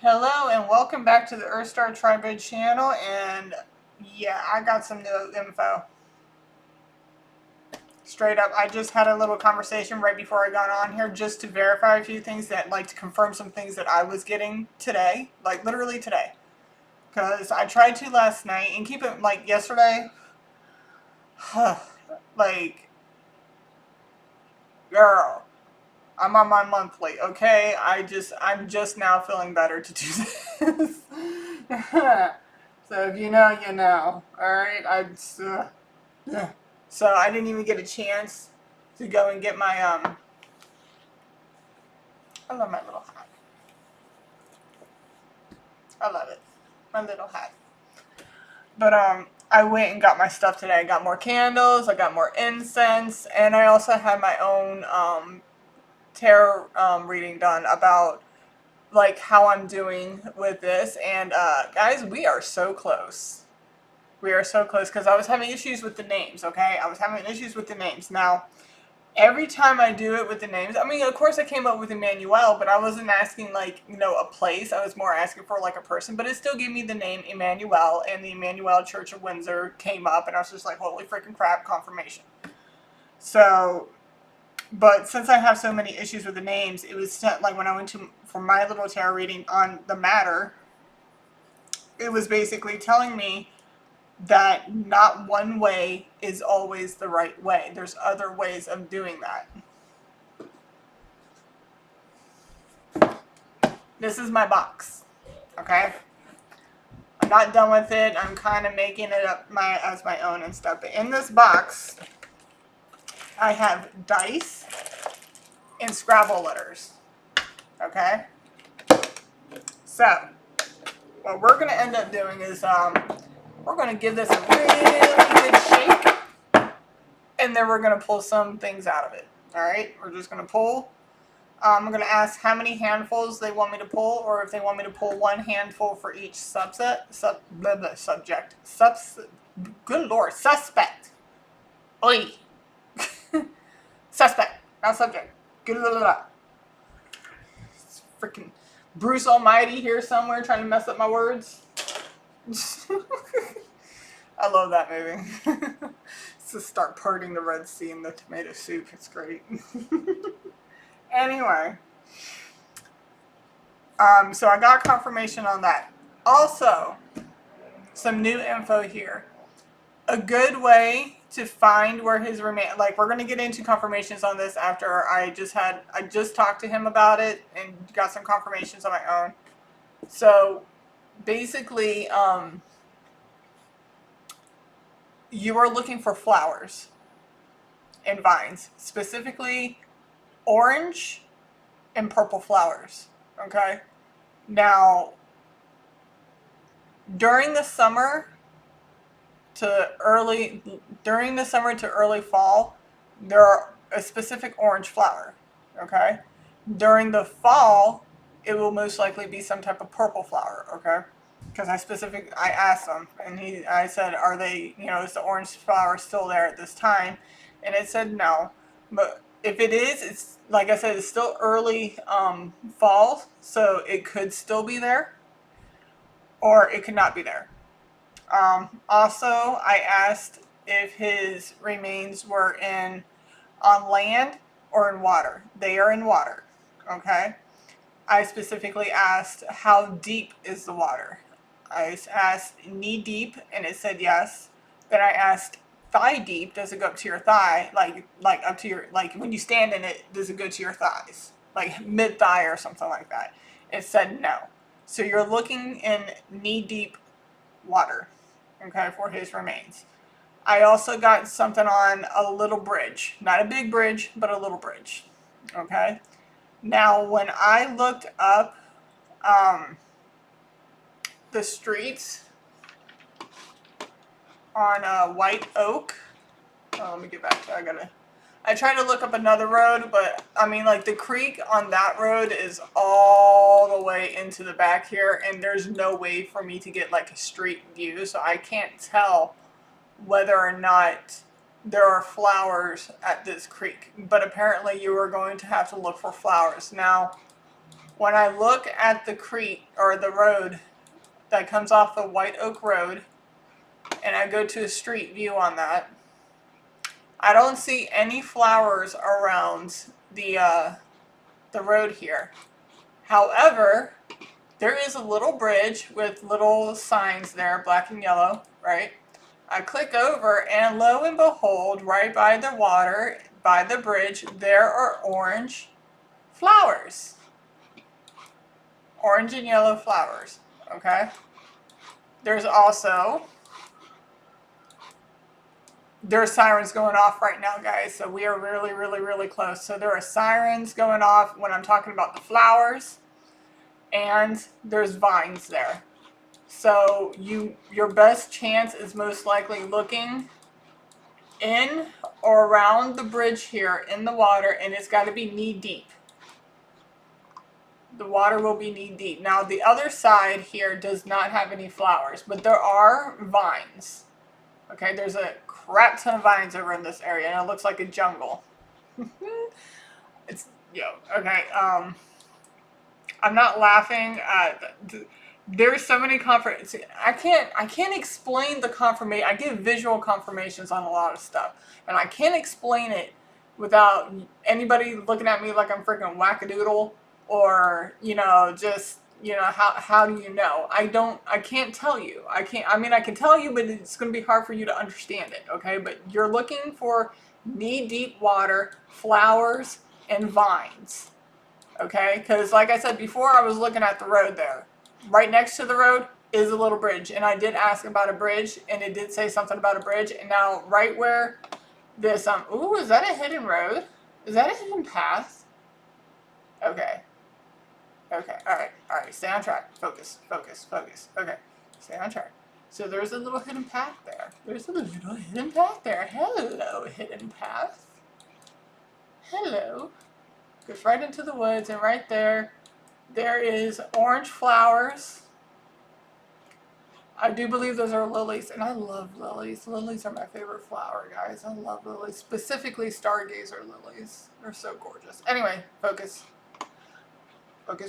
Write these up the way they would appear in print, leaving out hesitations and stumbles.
Hello and welcome back to the Earthstar Tribrid channel, and yeah, I got some new info. Straight up, I just had a little conversation right before I got on here just to verify a few things to confirm some things that I was getting today, like literally today. Because I tried to last night and keep it like yesterday. Like, girl, I'm on my monthly, okay? I'm just now feeling better to do this. So if you know, you know. Alright, yeah. So I didn't even get a chance to go and get my I love my little hat. I love it. My little hat. But I went and got my stuff today. I got more candles, I got more incense, and I also had my own tarot reading done about like how I'm doing with this. And guys, we are so close. We are so close because I was having issues with the names, okay? I was having issues with the names. Now, every time I do it with the names, I mean, of course I came up with Emmanuel, but I wasn't asking like, a place. I was more asking for like a person, but it still gave me the name Emmanuel, and the Emmanuel Church of Windsor came up, and I was just like, holy freaking crap, confirmation. So, but since I have so many issues with the names, it was like when I went to for my little tarot reading on the matter, it was basically telling me that not one way is always the right way. There's other ways of doing that. This is my box, okay? I'm not done with it. I'm kind of making it up as my own and stuff. But in this box, I have dice and Scrabble letters, okay? So, what we're going to end up doing is we're going to give this a really good shake, and then we're going to pull some things out of it, all right? We're just going to pull. I'm going to ask how many handfuls they want me to pull, or if they want me to pull one handful for each subject. Good Lord, suspect. Oi. Suspect, not subject. Good Lord. It's freaking Bruce Almighty here somewhere trying to mess up my words. I love that movie. To start parting the Red Sea in the tomato soup. It's great. Anyway. So I got confirmation on that. Also, some new info here. A good way to find where his like we're gonna get into confirmations on this after I just talked to him about it and got some confirmations on my own. So basically, you are looking for flowers and vines, specifically orange and purple flowers. Okay. Now, during the summer to early fall, there are a specific orange flower. Okay. During the fall, it will most likely be some type of purple flower. Okay. Because I asked them, and I said, are they, is the orange flower still there at this time? And it said no. But if it is, it's like I said, it's still early fall, so it could still be there, or it could not be there. Also, I asked if his remains were on land or in water. They are in water. Okay. I specifically asked how deep is the water. I asked knee deep, and it said yes. Then I asked thigh deep. Does it go up to your thigh? Like up to your, like when you stand in it, does it go to your thighs? Like mid thigh or something like that. It said no. So you're looking in knee deep water, okay, for his remains. I also got something on a little bridge. Not a big bridge, but a little bridge. Okay. Now, when I looked up the streets on White Oak, let me get back to it. I tried to look up another road, but I mean, like the creek on that road is all the way into the back here, and there's no way for me to get like a street view, so I can't tell whether or not there are flowers at this creek. But apparently you are going to have to look for flowers. Now, When I look at the creek or the road that comes off the White Oak Road, and I go to a street view on that, I don't see any flowers around the road here. However, there is a little bridge with little signs there, black and yellow, right? I click over, and lo and behold, right by the water, by the bridge, there are orange flowers. Orange and yellow flowers, okay? There's also, there are sirens going off right now, guys, so we are really, really, really close. So there are sirens going off when I'm talking about the flowers, and there's vines there. So your best chance is most likely looking in or around the bridge here in the water, and it's got to be knee deep. The water will be knee deep. Now the other side here does not have any flowers, but there are vines. Okay, there's a crap ton of vines over in this area, and it looks like a jungle. It's, okay. I'm not laughing at. There's so many I can't explain the confirmation. I give visual confirmations on a lot of stuff, and I can't explain it without anybody looking at me like I'm freaking wackadoodle, or just how do you know? I can't tell you. I mean, I can tell you, but it's going to be hard for you to understand it. Okay, but you're looking for knee deep water, flowers, and vines. Okay, because like I said before, I was looking at the road there. Right next to the road is a little bridge, and I did ask about a bridge, and it did say something about a bridge. And now, right where this ooh, is that a hidden road? Is that a hidden path? Okay, all right. Stay on track. Focus. Okay, stay on track. So there's a little hidden path there. There's a little hidden path there. Hello, hidden path. Hello. Goes right into the woods, and right there is orange flowers. I do believe those are lilies, and I love lilies. Lilies are my favorite flower, guys. I love lilies, specifically stargazer lilies. They're so gorgeous. Anyway, focus. Okay,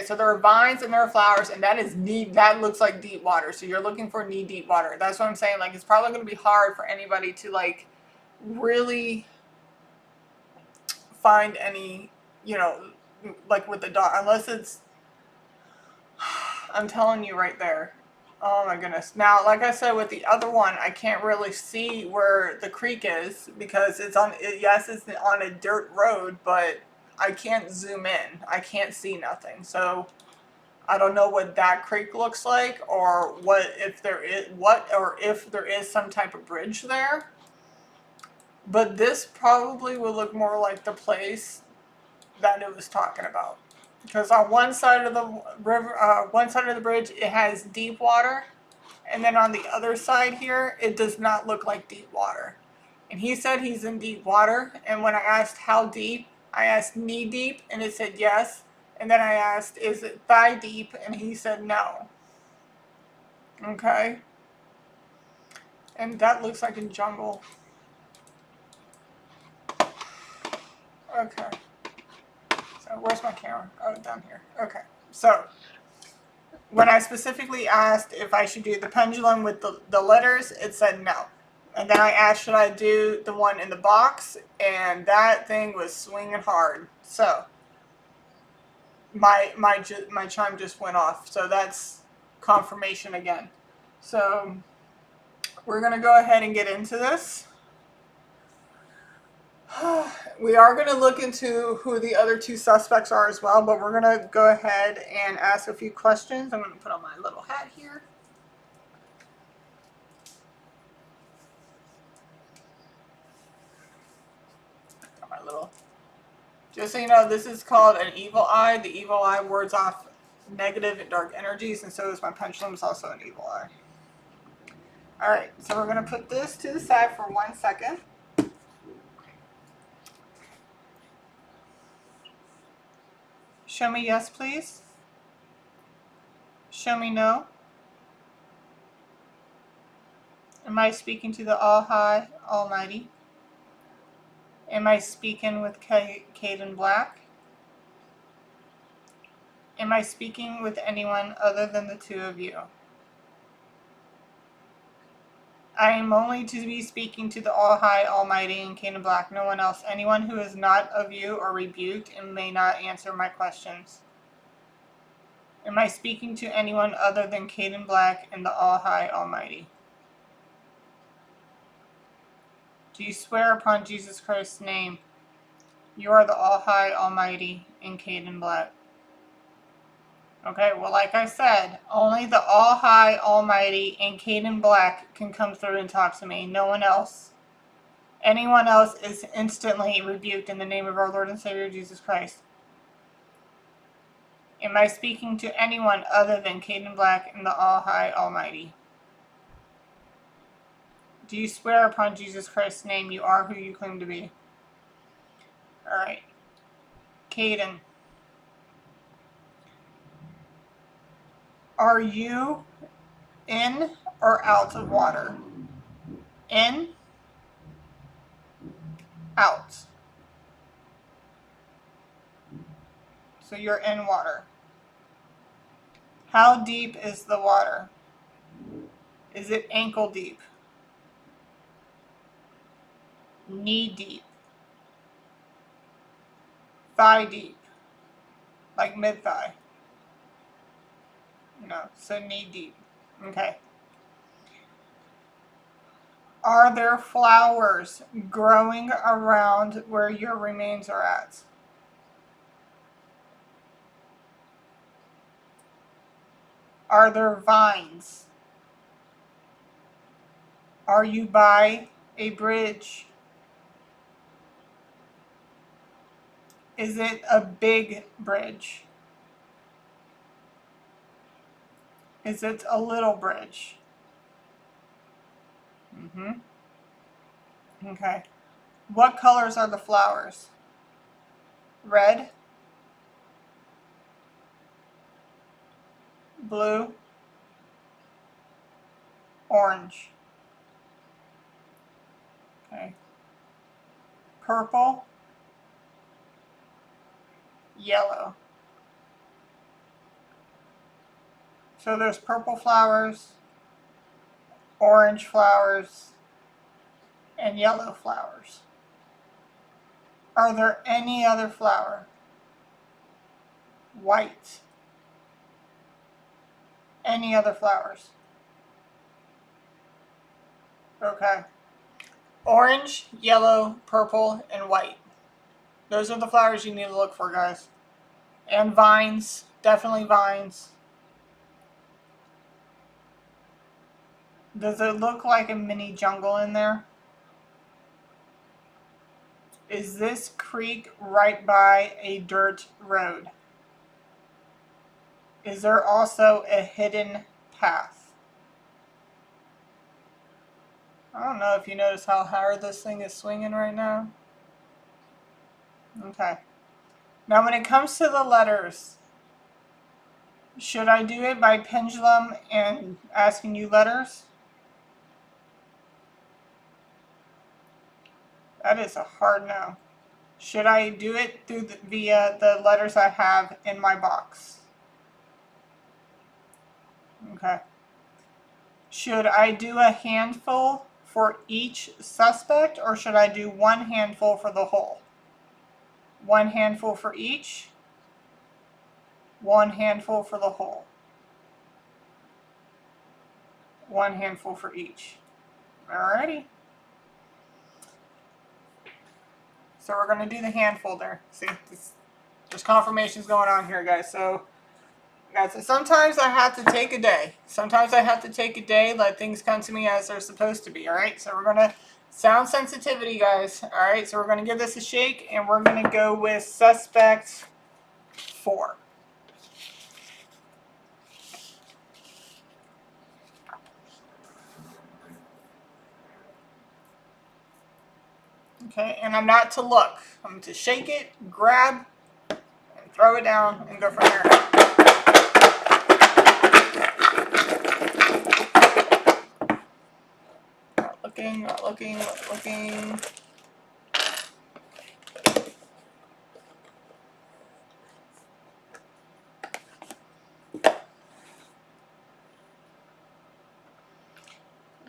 so there are vines and there are flowers, and that looks like deep water. So you're looking for knee deep water. That's what I'm saying. Like, it's probably going to be hard for anybody to really find any, like with the dog, unless it's, I'm telling you right there. Oh my goodness. Now, like I said, with the other one, I can't really see where the creek is because it's on a dirt road, but I can't zoom in. I can't see nothing. So I don't know what that creek looks like, or if there is some type of bridge there. But this probably will look more like the place that it was talking about. Because on one side of the river, one side of the bridge, it has deep water, and then on the other side here, it does not look like deep water. And he said he's in deep water, and when I asked how deep, I asked knee deep, and it said yes. And then I asked, is it thigh deep, and he said no. Okay. And that looks like a jungle. Okay. So where's my camera? Oh, down here. Okay. So when I specifically asked if I should do the pendulum with the letters, it said no. And then I asked, should I do the one in the box? And that thing was swinging hard. So my chime just went off. So that's confirmation again. So we're going to go ahead and get into this. We are going to look into who the other two suspects are as well, but we're going to go ahead and ask a few questions. I'm going to put on my little hat here. Got my little... Just so you know, this is called an evil eye. The evil eye wards off negative and dark energies, and so is my pendulum. It's also an evil eye. Alright, so we're going to put this to the side for 1 second. Show me yes, please. Show me no. Am I speaking to the All-High, Almighty? Am I speaking with Kadin Black? Am I speaking with anyone other than the two of you? I am only to be speaking to the All-High, Almighty, and Kadin Black, no one else. Anyone who is not of you or rebuked and may not answer my questions. Am I speaking to anyone other than Kadin Black and the All-High, Almighty? Do you swear upon Jesus Christ's name you are the All-High, Almighty, and Kadin Black? Okay, well, like I said, only the All-High, Almighty, and Kadin Black can come through and talk to me. No one else. Anyone else is instantly rebuked in the name of our Lord and Savior Jesus Christ. Am I speaking to anyone other than Kadin Black and the All-High, Almighty? Do you swear upon Jesus Christ's name you are who you claim to be? Alright. Kadin. Are you in or out of water? In, out. So you're in water. How deep is the water? Is it ankle deep? Knee deep? Thigh deep? Like mid-thigh? No, so knee deep. Okay. Are there flowers growing around where your remains are at? Are there vines? Are you by a bridge? Is it a big bridge? Is it a little bridge? Okay. What colors are the flowers? Red? Blue? Orange? Okay. Purple? Yellow? So there's purple flowers, orange flowers, and yellow flowers. Are there any other flower? White? Any other flowers? Okay. Orange, yellow, purple, and white. Those are the flowers you need to look for, guys. And vines. Definitely vines. Does it look like a mini jungle in there? Is this creek right by a dirt road? Is there also a hidden path? I don't know if you notice how hard this thing is swinging right now. Okay. Now when it comes to the letters, should I do it by pendulum and asking you letters? That is a hard no. Should I do it through via the letters I have in my box? Okay. Should I do a handful for each suspect, or should I do one handful for the whole? One handful for each, one handful for the whole. One handful for each. Alrighty. So we're going to do the handful there. See, there's confirmations going on here, guys. So, guys, sometimes I have to take a day. Sometimes I have to take a day, let things come to me as they're supposed to be. Alright, so we're going to sound sensitivity, guys. Alright, so we're going to give this a shake, and we're going to go with suspect 4. Okay, and I'm not to look. I'm to shake it, grab, and throw it down, and go from there. Not looking, not looking, not looking.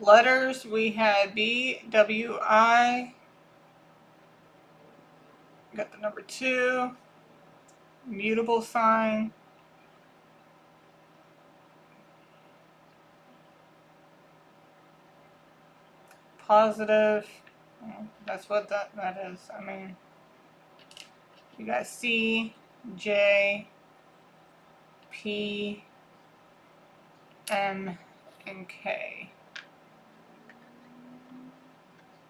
Letters, we had B, W, I. Got the number 2. Mutable sign. Positive. That's what that is. I mean, you got C, J, P, M, and K.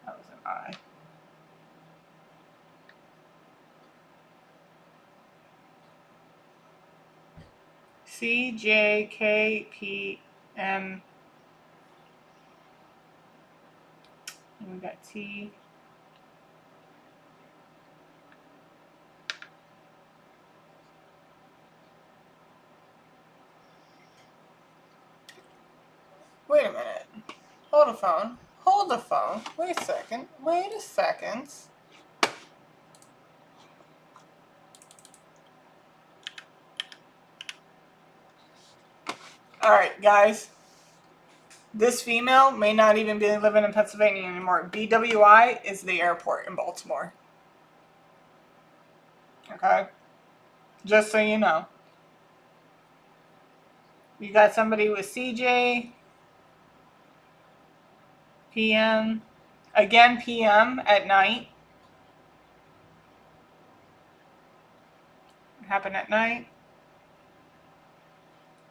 That was an I. C, J, K, P, M. And we got T. Wait a minute. Hold the phone. Hold the phone. Wait a second. Wait a second. Alright, guys. This female may not even be living in Pennsylvania anymore. BWI is the airport in Baltimore. Okay? Just so you know. You got somebody with CJ, PM, again PM at night. Happen at night.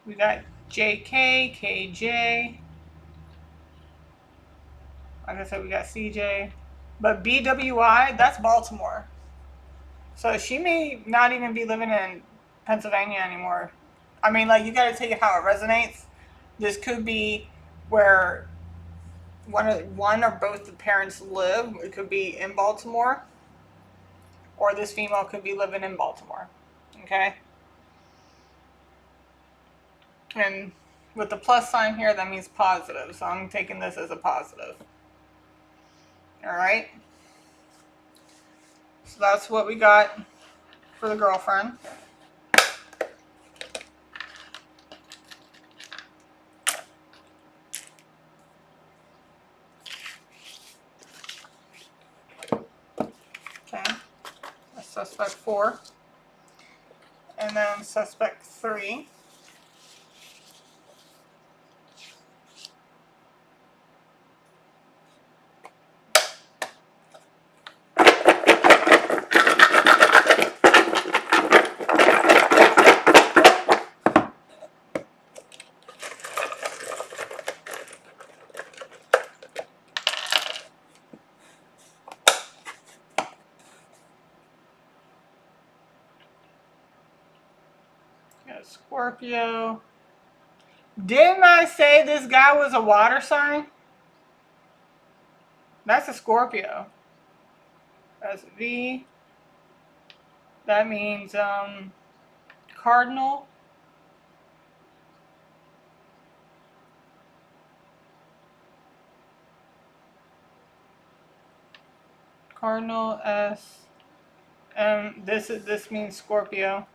We got JK, KJ. Like I said, we got CJ. But BWI, that's Baltimore. So she may not even be living in Pennsylvania anymore. I mean, like, you gotta take it how it resonates. This could be where one or both the parents live. It could be in Baltimore, or this female could be living in Baltimore. Okay? And with the plus sign here, that means positive. So I'm taking this as a positive. Alright? So that's what we got for the girlfriend. Okay. That's suspect 4. And then suspect 3. Got Scorpio. Didn't I say this guy was a water sign? That's a Scorpio. That's V. That means cardinal. Cardinal S. And this means Scorpio.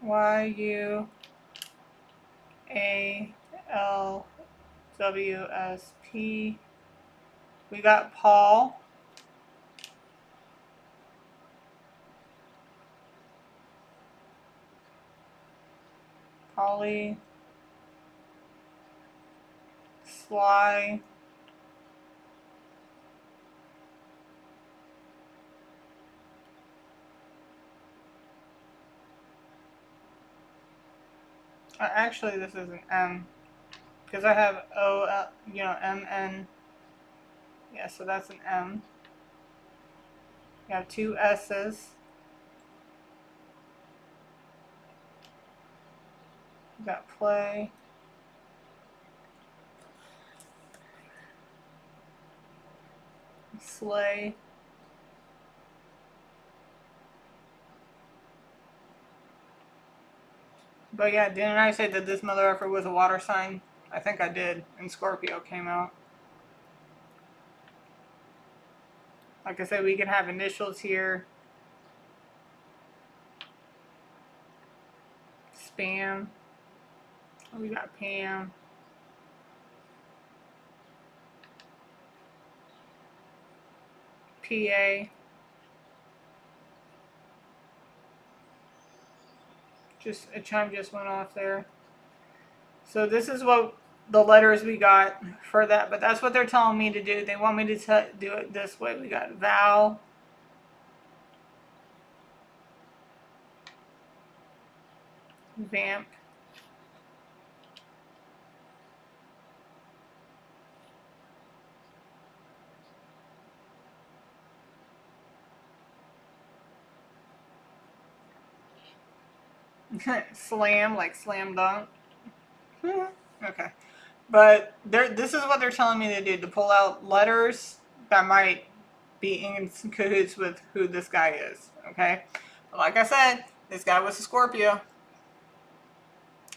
YUALWSP. We got Paul. Polly. Sly. Actually, this is an M. Because I have MN. Yeah, so that's an M. You have 2 S's. You got play. Slay. But yeah, didn't I say that this motherfucker was a water sign? I think I did. And Scorpio came out. Like I said, we can have initials here. Spam. We got Pam. PA. Just a chime just went off there. So this is what the letters we got for that, but that's what they're telling me to do. They want me to do it this way. We got vowel, vamp, slam, like slam dunk. Okay. But this is what they're telling me to do, to pull out letters that might be in cahoots with who this guy is. Okay? But like I said, this guy was a Scorpio.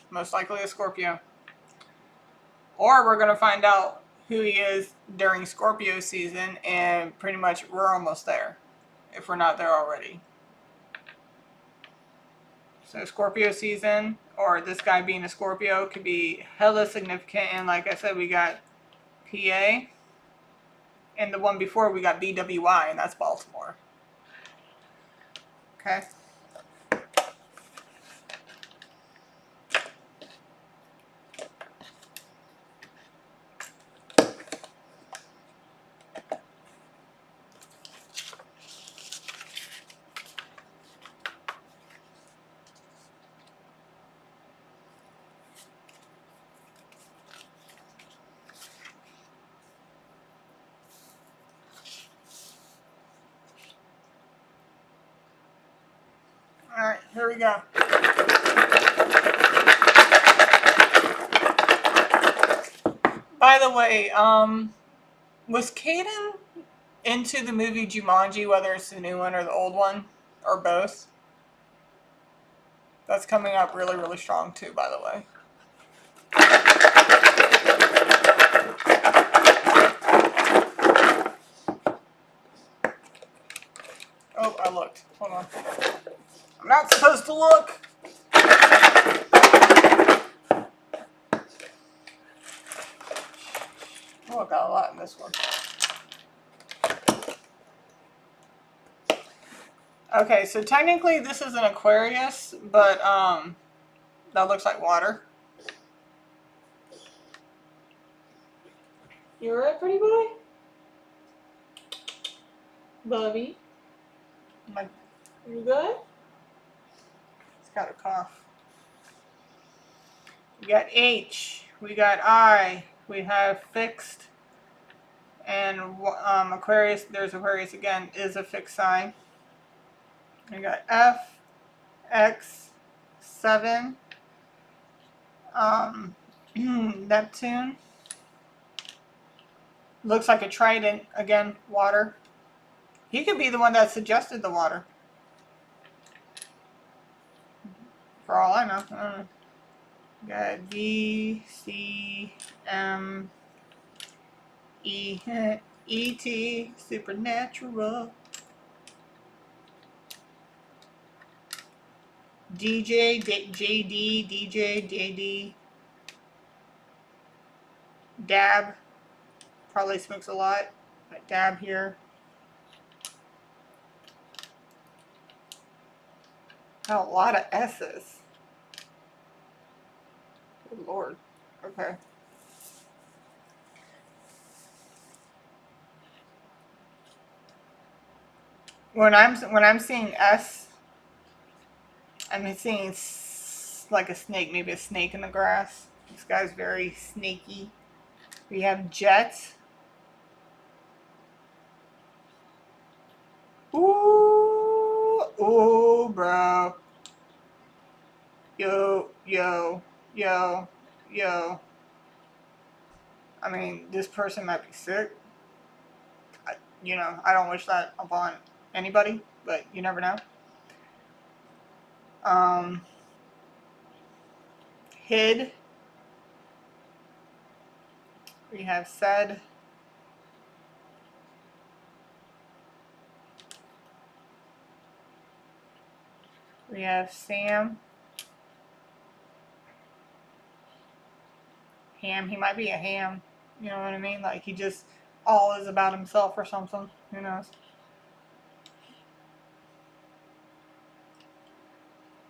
Most likely a Scorpio. Or we're going to find out who he is during Scorpio season, and pretty much we're almost there, if we're not there already. So Scorpio season, or this guy being a Scorpio, could be hella significant. And like I said, we got PA, and the one before we got BWI, and that's Baltimore. Okay. Alright, here we go. By the way, was Kadin into the movie Jumanji, whether it's the new one or the old one, or both? That's coming up really, really strong too, by the way. Oh, I looked. Hold on. I'm not supposed to look. Oh, I got a lot in this one. Okay, so technically this is an Aquarius, but that looks like water. You alright, pretty boy? Bubby? You good? He's got a cough. We got H, we got I, we have fixed, and Aquarius, there's Aquarius again, is a fixed sign. We got F, X, 7, Neptune. Looks like a trident, again, water. He could be the one that suggested the water. For all I know. Got V, C, M, E, E, T, supernatural. DJ, JD, DJ, JD. Dab. Probably smokes a lot. But dab here. Got a lot of S's. Good Lord. Okay. When I'm seeing S, I'm seeing like a snake, maybe a snake in the grass. This guy's very snaky. We have Jet. Ooh, ooh, bro. Yo, yo, yo, yo. I mean, this person might be sick. I don't wish that upon anybody, but you never know. Hid. We have said. We have Sam. Ham. He might be a ham. You know what I mean? Like he just all is about himself or something. Who knows?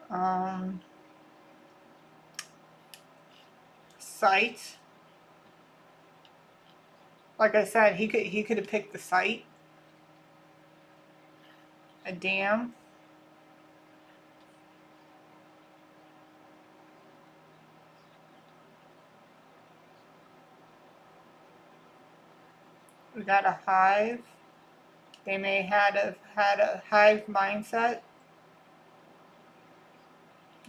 Um, site. Like I said, he could have picked the site. A dam. We got a hive. They may have had a hive mindset.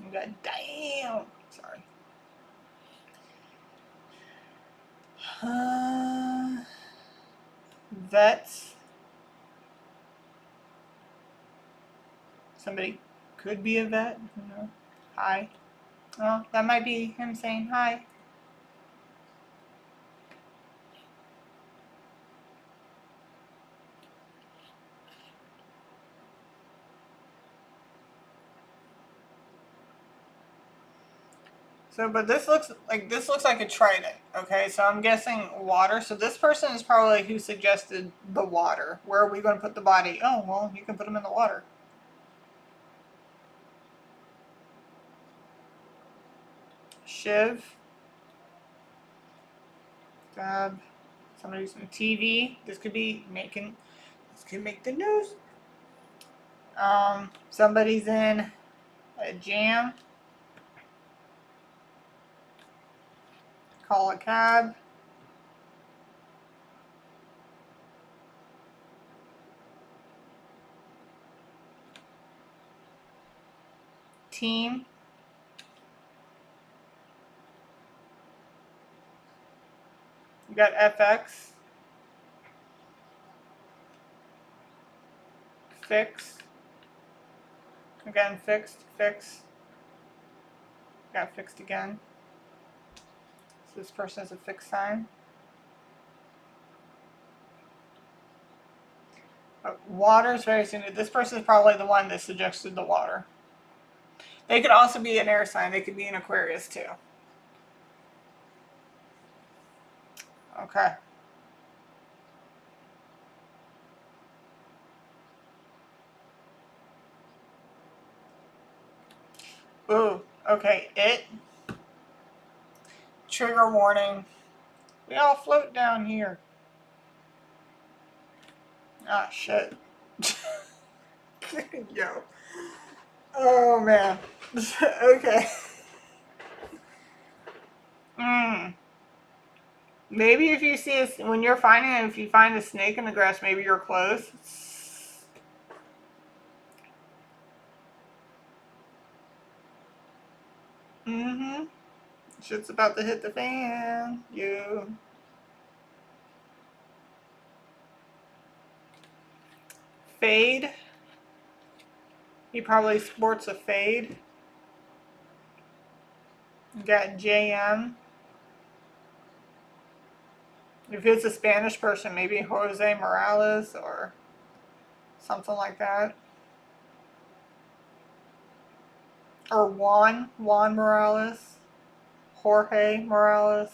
We got damn. Sorry. Vets. Somebody could be a vet. You know. Hi. Oh, that might be him saying hi. So, but this looks like a trident. Okay, so I'm guessing water. So this person is probably who suggested the water. Where are we going to put the body? Oh, well, you can put them in the water. Shiv. Stab. Somebody's on TV. This could be making. This could make the news. Somebody's in a jam. Call a cab. Team. You got FX. Fix. Again, fixed. Fix. Got fixed again. So this person has a fixed sign. Water is very soon. This person is probably the one that suggested the water. They could also be an air sign. They could be an Aquarius too. Okay. Ooh. Okay. It. Trigger warning. We all float down here. Ah, shit. Yo. Oh, man. Okay. Maybe if you see when you're finding it, if you find a snake in the grass, maybe you're close. Mm-hmm. Shit's about to hit the fan. You. Fade. He probably sports a fade. You got JM. If it's a Spanish person, maybe Jose Morales or something like that. Or Juan Morales, Jorge Morales,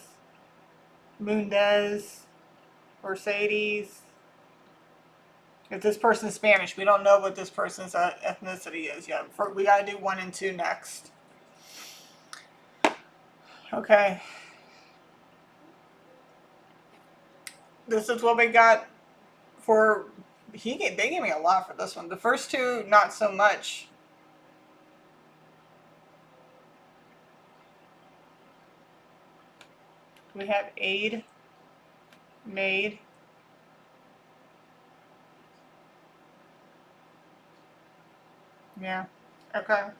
Mundez, Mercedes. If this person's Spanish, we don't know what this person's ethnicity is yet. We gotta do 1 and 2 next. Okay. This is what we got for. They gave me a lot for this one. The first two, not so much. We have aid, made. Yeah. Okay. All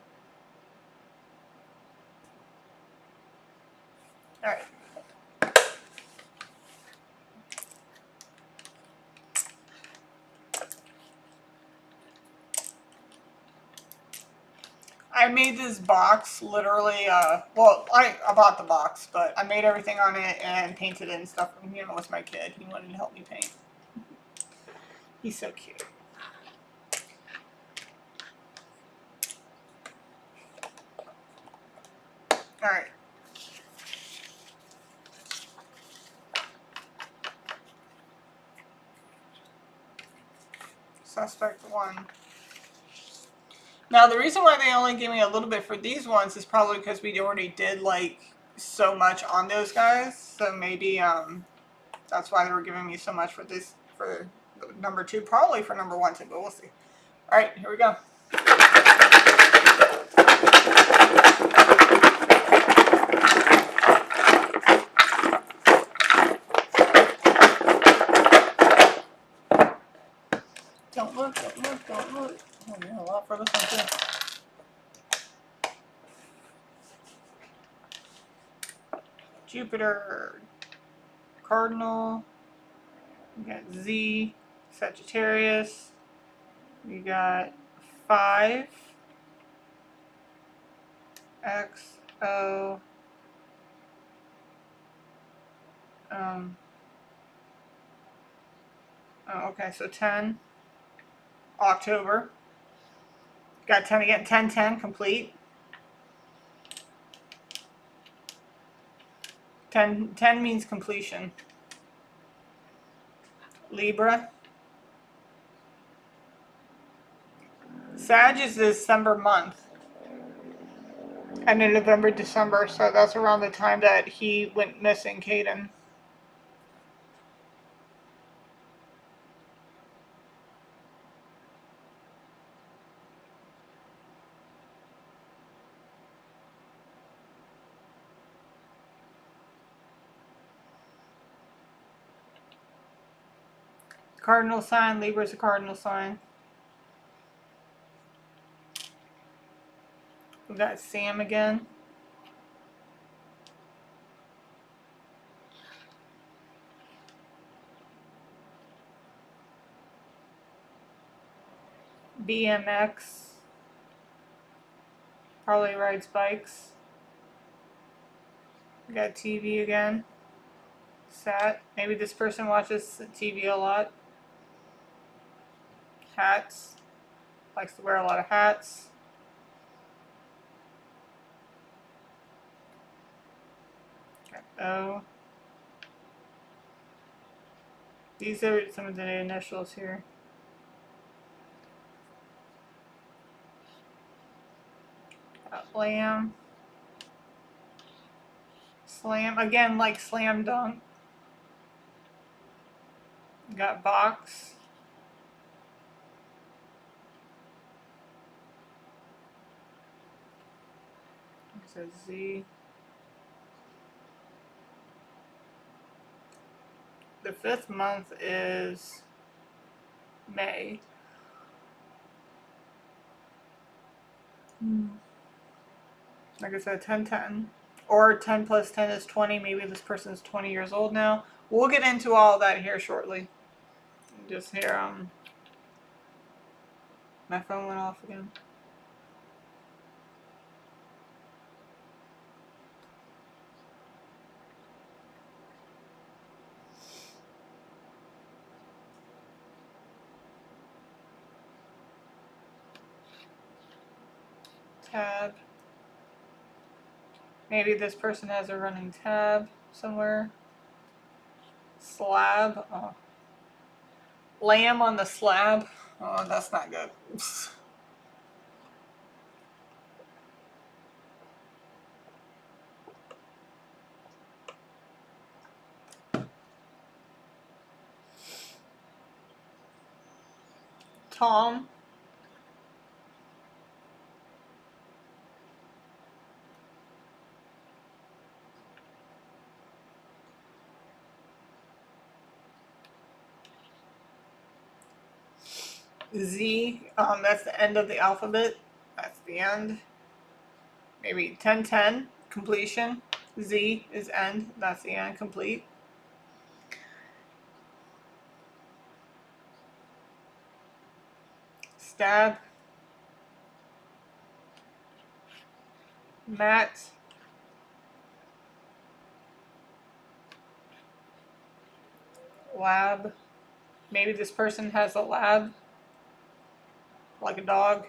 right. I made this box literally. Well, I bought the box, but I made everything on it and painted it and stuff. You know, with my kid, he wanted to help me paint. He's so cute. All right. Suspect 1. Now, the reason why they only gave me a little bit for these ones is probably because we already did like so much on those guys. So maybe that's why they were giving me so much for this for number 2, probably for number 1 too, but we'll see. All right, here we go. Don't look, don't look, don't look. Oh, yeah, a lot for this one too. Jupiter, Cardinal, we got Z, Sagittarius, we got 5, X, O, oh, okay, so 10, October, got 10 again, 10, 10, complete, 10, 10 means completion, Libra, Sag is the December month, and in November, December, so that's around the time that he went missing, Kadin. Cardinal sign, Libra is a cardinal sign. We got Sam again. BMX. Probably rides bikes. We got TV again. Sat. Maybe this person watches TV a lot. Hats. Likes to wear a lot of hats. Got O. These are some of the initials here. Got Lamb. Slam. Again, like slam dunk. Got Box. It says Z. The 5th month is May. Like I said, 10, 10. Or 10 plus 10 is 20. Maybe this person is 20 years old now. We'll get into all that here shortly. Just here, my phone went off again. Tab. Maybe this person has a running tab somewhere. Slab. Oh. Lamb on the slab. Oh, that's not good. Tom. Z. That's the end of the alphabet. That's the end. Maybe 10, 10. Completion. Z is end. That's the end. Complete. Stab. Mat. Lab. Maybe this person has a lab. Like a dog.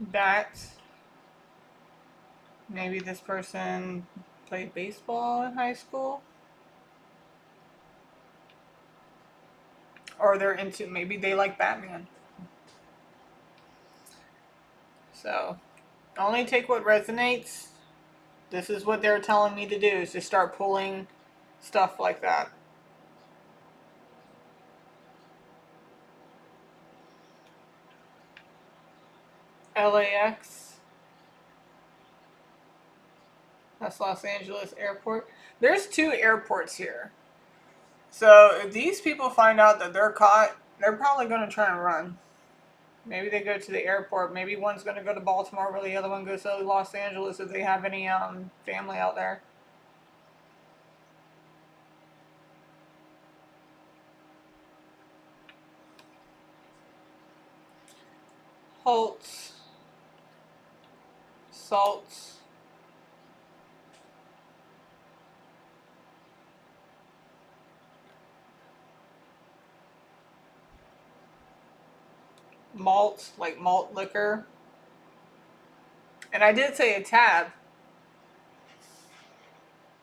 Bat. Maybe this person played baseball in high school. Or they're into, maybe they like Batman. So, only take what resonates. This is what they're telling me to do, is to start pulling stuff like that. LAX. That's Los Angeles Airport. There's 2 airports here. So if these people find out that they're caught, they're probably going to try and run. Maybe they go to the airport. Maybe one's going to go to Baltimore while the other one goes to Los Angeles if they have any family out there. Holtz. Salts. Malt, like malt liquor. And I did say a tab.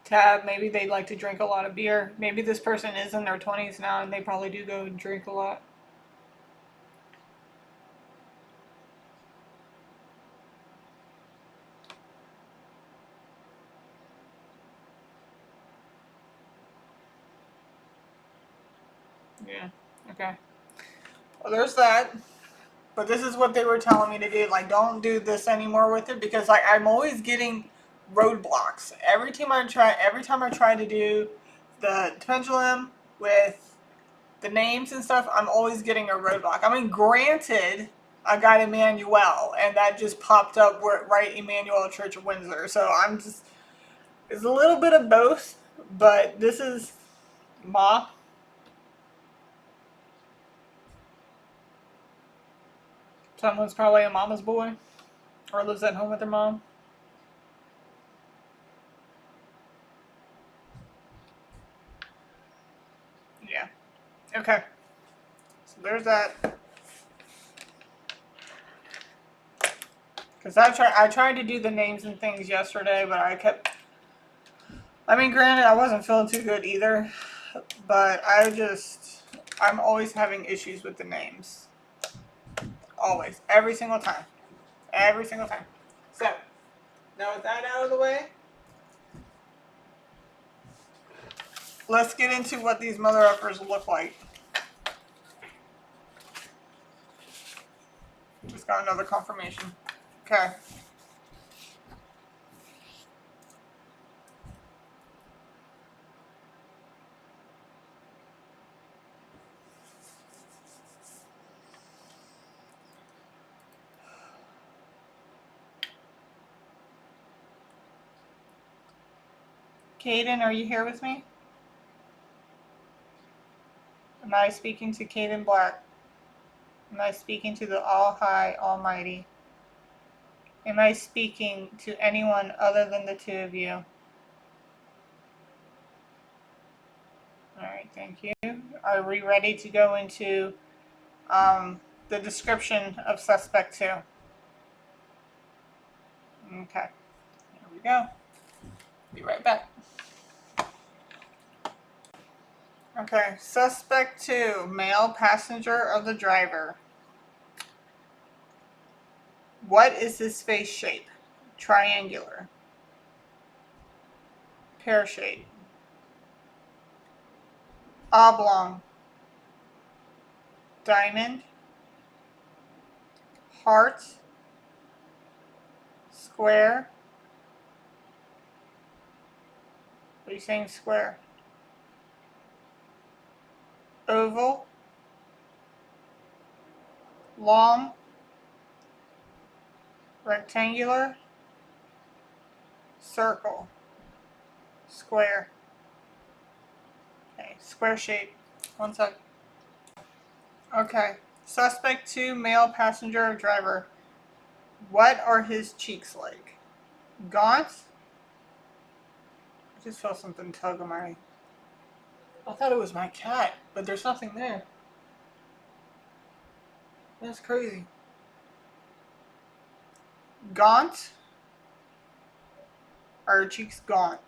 Tab, maybe they like to drink a lot of beer. Maybe this person is in their 20s now and they probably do go and drink a lot. Yeah, okay. Well, there's that. But this is what they were telling me to do. Like, don't do this anymore with it because, like, I'm always getting roadblocks. Every time I try to do the pendulum with the names and stuff, I'm always getting a roadblock. I mean, granted, I got Emmanuel, and that just popped up right Emmanuel Church of Windsor. So I'm just, it's a little bit of both, but this is Ma. Someone's probably a mama's boy or lives at home with their mom. Yeah. Okay. So there's that. Because I tried to do the names and things yesterday, but I mean, granted, I wasn't feeling too good either, but I'm always having issues with the names. Always. Every single time. Every single time. So, now with that out of the way, let's get into what these mother uppers look like. Just got another confirmation. Okay. Kadin, are you here with me? Am I speaking to Kadin Black? Am I speaking to the All High Almighty? Am I speaking to anyone other than the 2 of you? Alright, thank you. Are we ready to go into the description of suspect 2? Okay, here we go. Be right back. Okay, suspect 2, male passenger of the driver. What is his face shape? Triangular. Pear shape. Oblong. Diamond. Heart. Square. What are you saying, square? Oval. Long. Rectangular. Circle. Square. Okay, square shape. One sec. Okay. Suspect 2, male passenger or driver. What are his cheeks like? Gaunt? I just felt something tug on my... I thought it was my cat, but there's nothing there. That's crazy. Gaunt? Are her cheeks gaunt?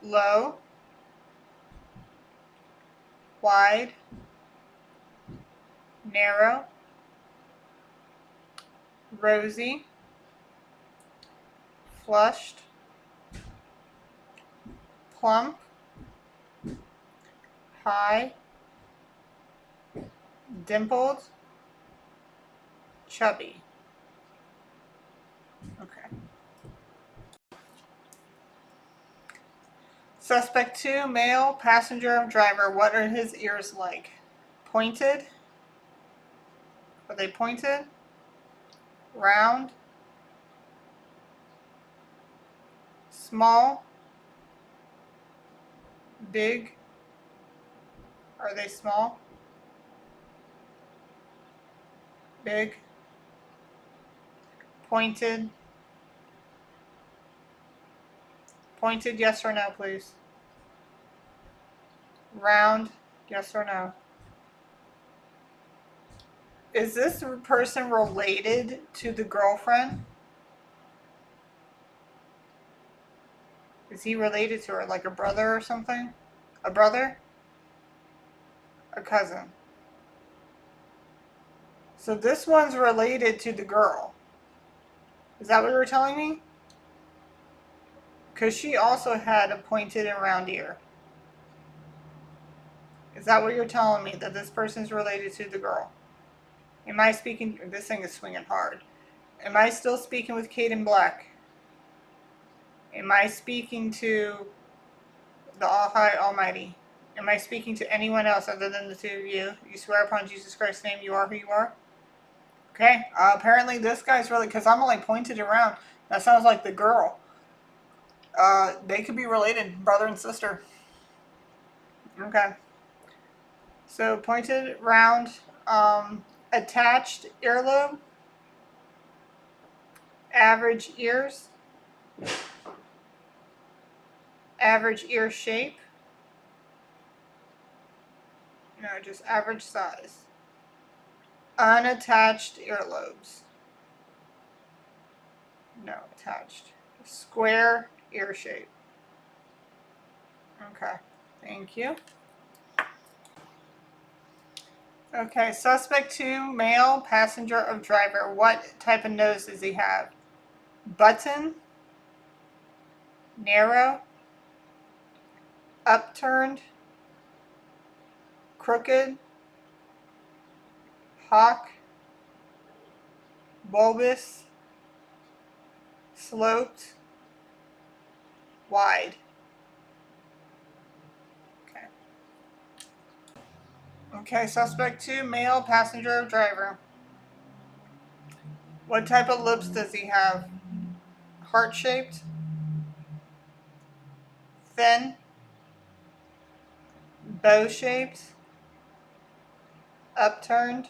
Low, wide, narrow, rosy, flushed, plump, high, dimpled, chubby. Okay. Suspect 2, male, passenger, driver. What are his ears like? Pointed? Are they pointed? Round? Small? Big? Are they small? Big? Pointed? Pointed, yes or no, please. Round, yes or no. Is this person related to the girlfriend? Is he related to her, like a brother or something? A brother? A cousin? So this one's related to the girl. Is that what you were telling me? Because she also had a pointed and round ear. Is that what you're telling me? That this person's related to the girl? Am I speaking? This thing is swinging hard. Am I still speaking with Kadin Black? Am I speaking to the All High Almighty? Am I speaking to anyone else other than the two of you? You swear upon Jesus Christ's name you are who you are? Okay. Apparently this guy's really, because I'm only pointed around. That sounds like the girl. They could be related, brother and sister. Okay. So pointed, round, attached earlobe, average ears, average ear shape. No, just average size. Unattached earlobes. No, attached. Square ear shape. Okay, thank you. Okay, suspect 2, male, passenger of driver. What type of nose does he have? Button, narrow, upturned, crooked, hawk, bulbous, sloped, wide. Okay. Okay, suspect 2, male, passenger of driver. What type of lips does he have? Heart-shaped, thin, bow-shaped, upturned,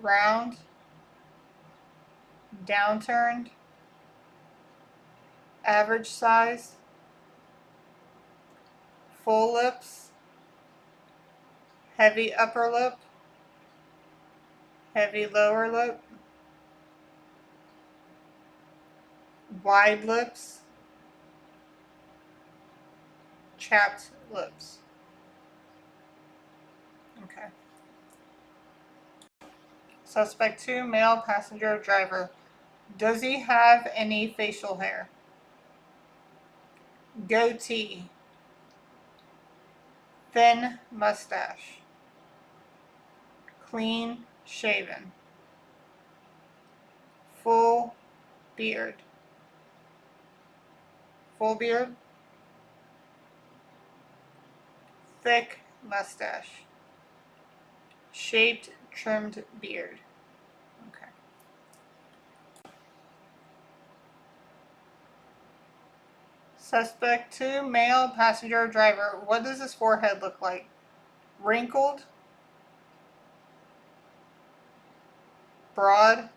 round, downturned, average size, full lips, heavy upper lip, heavy lower lip, wide lips, chapped lips. Okay. Suspect 2, male, passenger, driver. Does he have any facial hair? Goatee, thin mustache, clean shaven, full beard, full beard, thick mustache, shaped trimmed beard. Okay. Suspect 2, male, passenger, driver. What does his forehead look like? Wrinkled, broad,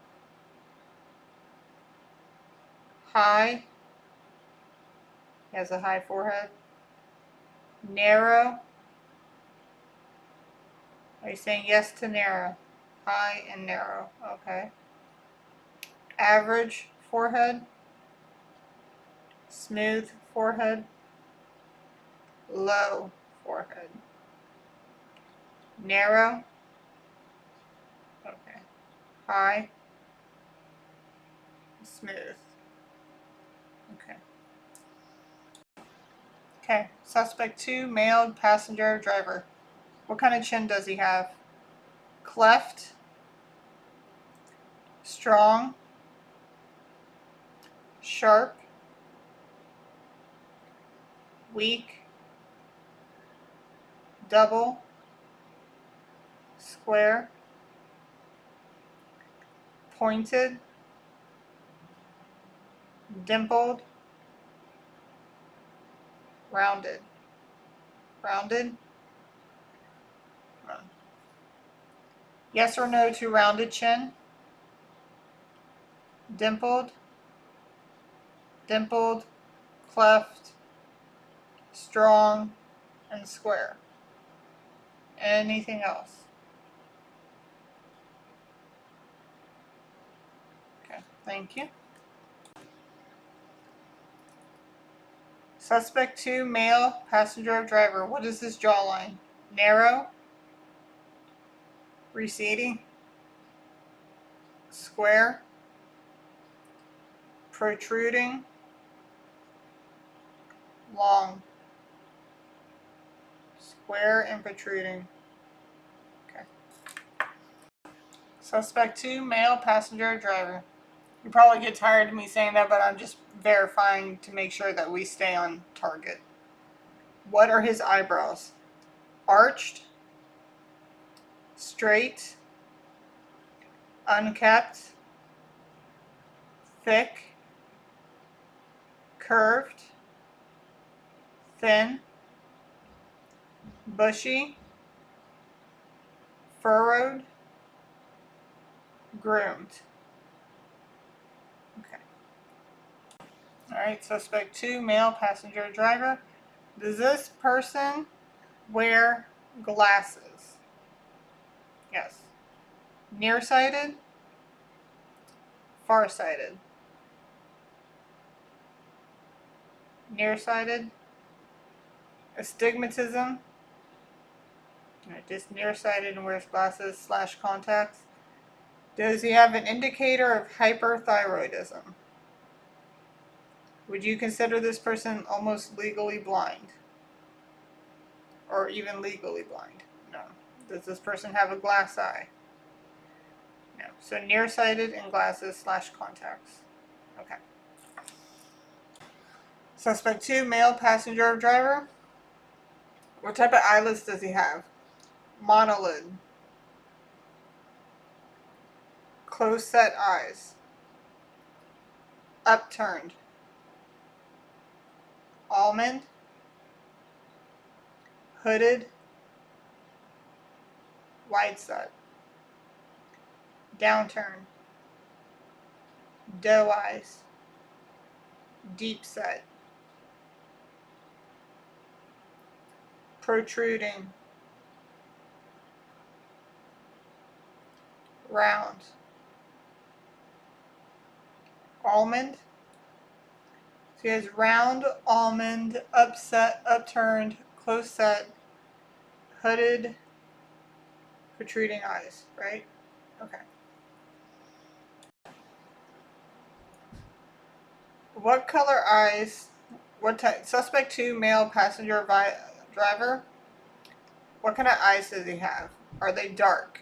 high. He has a high forehead. Narrow. Are you saying yes to narrow? High and narrow. Okay. Average forehead. Smooth forehead. Low forehead. Narrow. Okay. High. Smooth. Okay. Okay. Suspect 2, male, passenger, driver. What kind of chin does he have? Cleft. Strong. Sharp. Weak. Double. Square. Pointed. Dimpled. Rounded. Rounded. Yes or no to rounded chin? Dimpled. Dimpled. Cleft. Strong. And square. Anything else? Okay, thank you. Suspect 2, male, passenger or driver. What is this jawline? Narrow, receding, square, protruding, long. Square and protruding. Okay. Suspect 2, male, passenger or driver. You probably get tired of me saying that, but I'm just verifying to make sure that we stay on target. What are his eyebrows? Arched, straight, unkept, thick, curved, thin, bushy, furrowed, groomed. Okay. Alright, suspect 2, male, passenger, driver. Does this person wear glasses? Yes. Nearsighted, farsighted. Nearsighted, astigmatism. Just nearsighted and wears glasses / contacts. Does he have an indicator of hyperthyroidism? Would you consider this person almost legally blind? Or even legally blind? No. Does this person have a glass eye? No. So nearsighted and glasses / contacts. Okay. Suspect 2, male, passenger or driver. What type of eyelids does he have? Monolid. Close set eyes. Upturned. Almond. Hooded. Wide set. Downturn. Doe eyes. Deep set. Protruding. Round. Almond. So he has round, almond, upset, upturned, close set, hooded, protruding eyes, right? Okay. What color eyes? What type? Suspect 2, male, passenger, driver. What kind of eyes does he have? Are they dark?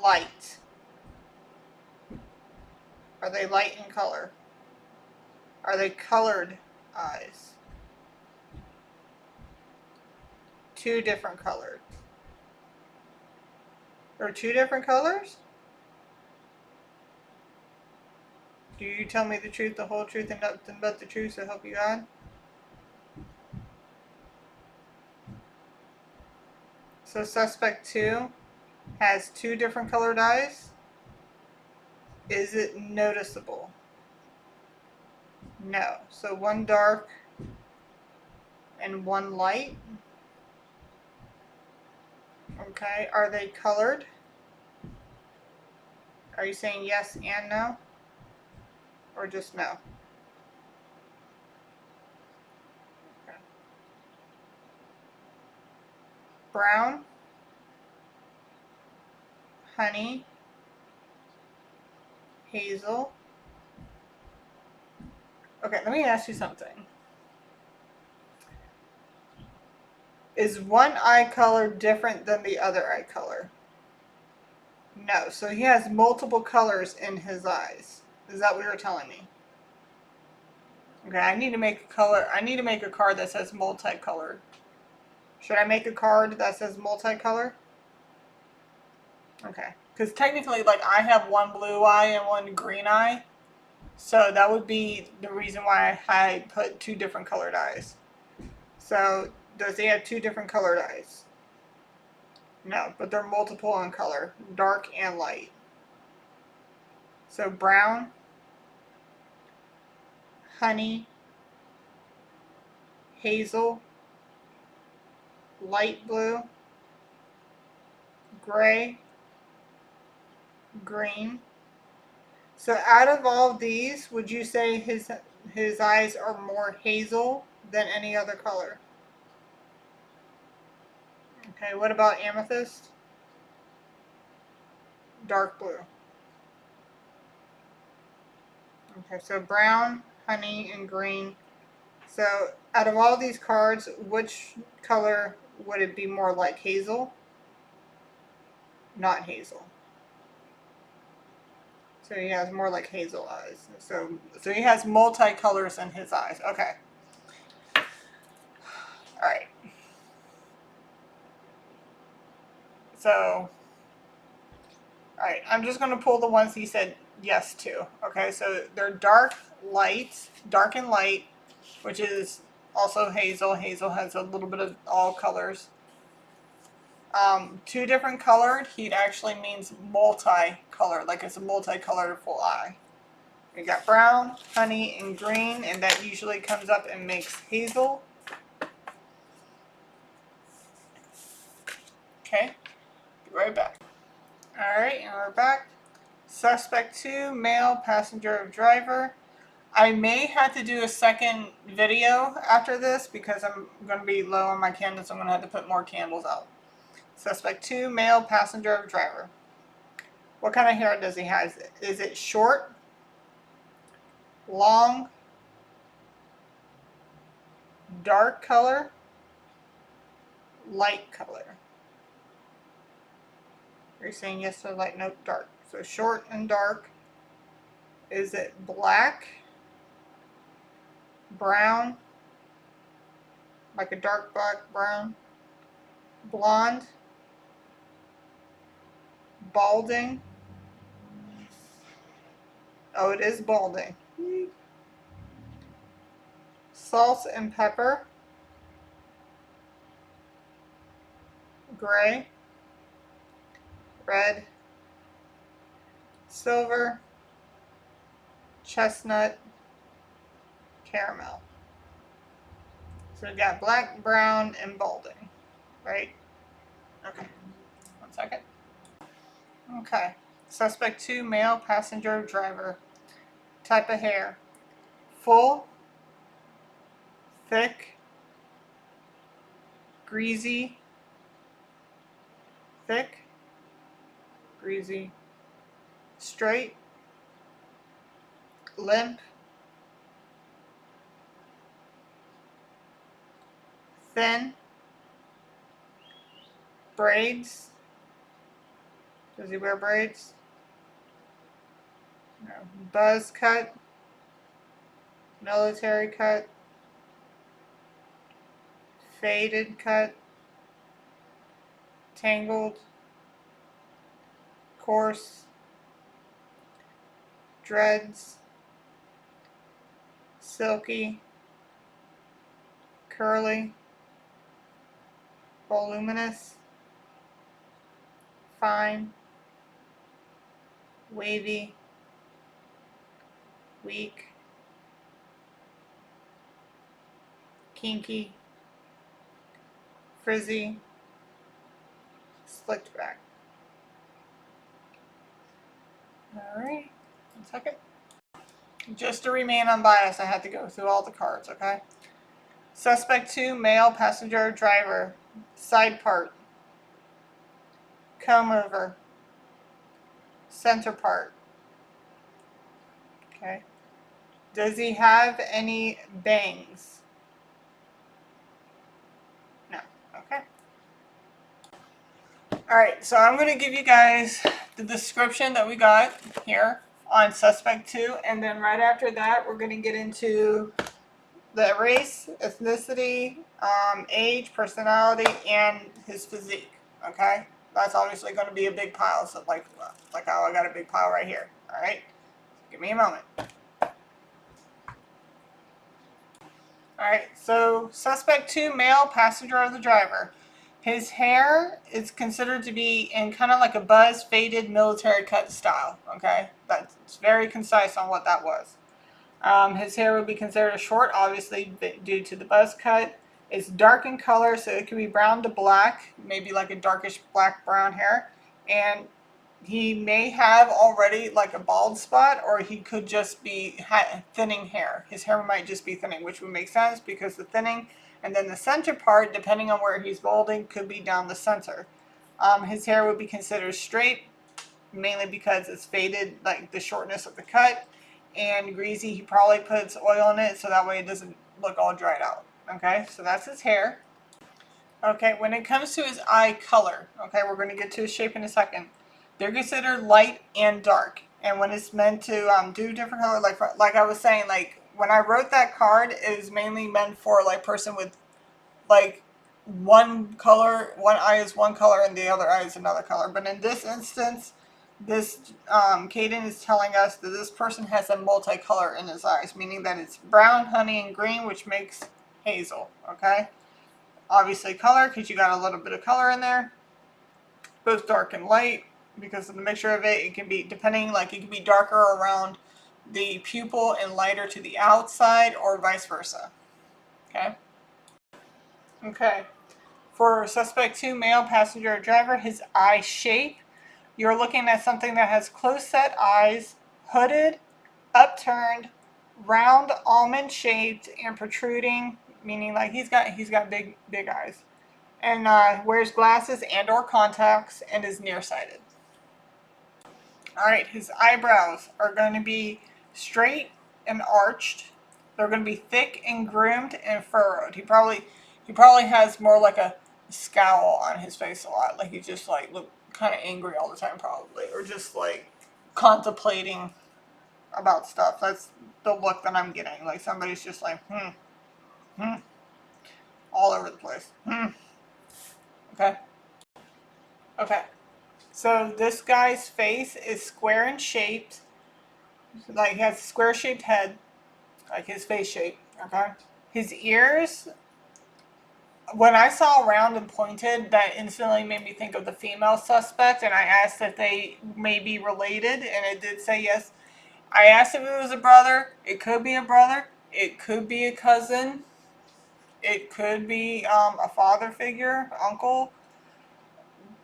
Light? Are they light in color? Are they colored eyes? 2 different colored. There are 2 different colors? Do you tell me the truth, the whole truth, and nothing but the truth, so help you God? So suspect 2 has 2 different colored eyes. Is it noticeable? No. So 1 dark and 1 light. Okay. Are they colored? Are you saying yes and no? Or just no? brown, honey, hazel. Okay, let me ask you something. Is one eye color different than the other eye color? No, so he has multiple colors in his eyes. Is that what you're telling me? Okay, I need to make a card that says multicolored. Should I make a card that says multicolor? Okay, because technically, like, I have one blue eye and one green eye, so that would be the reason why I put two different colored eyes. So, does he have two different colored eyes? No, but they're multiple in color, dark and light. So brown, honey, hazel, light blue, gray, green. So out of all these, would you say his eyes are more hazel than any other color? Okay, what about amethyst? Dark blue. Okay, so brown, honey, and green. So out of all these cards, which color would it be more like? Hazel? Not hazel. So he has more like hazel eyes. So he has multicolors in his eyes. Okay. All right. So, all right. I'm just going to pull the ones he said yes to. Okay. So they're dark and light, which is also hazel. Hazel has a little bit of all colors. Two different colored, he actually means multicolored, like it's a multicolorful eye. We got brown, honey, and green, and that usually comes up and makes hazel. Okay, be right back. Alright, and we're back. Suspect 2, male, passenger of driver. I may have to do a second video after this because I'm going to be low on my candles. I'm going to have to put more candles out. Suspect 2, male, passenger of driver. What kind of hair does he have? Is it short, long, dark color, light color? Are you saying yes to light? No, dark. So short and dark. Is it black, brown, like a dark black brown, blonde, balding? Oh, it is balding. Salt and pepper, gray, red, silver, chestnut, caramel. So we got black, brown, and balding, right? Okay. 1 second. Okay. Suspect 2, male, passenger, driver. Type of hair. Full, thick, greasy, thick, greasy, straight, limp, thin, braids. Does he wear braids? No. Buzz cut, military cut, faded cut, tangled, coarse, dreads, silky, curly, voluminous, fine, wavy, weak, kinky, frizzy, slicked back. Alright, 1 second. Just to remain unbiased, I had to go through all the cards, okay? Suspect 2, male, passenger, driver. Side part. comb over, center part. Okay. Does he have any bangs? No. Okay. Alright, so I'm going to give you guys the description that we got here on Suspect 2, and then right after that, we're going to get into the race, ethnicity, age, personality, and his physique. Okay? That's obviously going to be a big pile, so like how I got a big pile right here. Alright? Give me a moment. Alright, so Suspect 2, male, passenger of the driver. His hair is considered to be in kind of like a buzz, faded, military cut style. Okay? That's very concise on what that was. His hair would be considered short, obviously, due to the buzz cut. It's dark in color, so it could be brown to black, maybe like a darkish black brown hair. And he may have already like a bald spot, or he could just be thinning hair. His hair might just be thinning, which would make sense because the thinning and then the center part, depending on where he's balding, could be down the center. His hair would be considered straight, mainly because it's faded, like the shortness of the cut, and greasy. He probably puts oil in it so that way it doesn't look all dried out. Okay, so that's his hair. Okay, when it comes to his eye color, okay, we're going to get to his shape in a second. They're considered light and dark, and when it's meant to do different color, like I was saying, like when I wrote that card, it was mainly meant for like person with like one color, one eye is one color and the other eye is another color. But in this instance, this Kadin is telling us that this person has a multicolor in his eyes, meaning that it's brown, honey, and green, which makes hazel. Okay, obviously color because you got a little bit of color in there, both dark and light because of the mixture of it. It can be depending, like it can be darker around the pupil and lighter to the outside, or vice versa. Okay. Okay. For Suspect 2, male, passenger or driver, his eye shape. You're looking at something that has close-set eyes, hooded, upturned, round, almond-shaped, and protruding, meaning like he's got big eyes, and wears glasses and/or contacts, and is nearsighted. All right, his eyebrows are going to be straight and arched. They're going to be thick and groomed and furrowed. He probably has more like a scowl on his face a lot. Like he just like look kind of angry all the time, probably, or just like contemplating about stuff. That's the look that I'm getting. Like somebody's just like all over the place. Okay. Okay. So this guy's face is square and shaped. Like he has a square shaped head, like his face shape. Okay. His ears, when I saw round and pointed, that instantly made me think of the female suspect, and I asked if they may be related, and it did say yes. I asked if it was a brother. It could be a brother. It could be a cousin. It could be a father figure, uncle.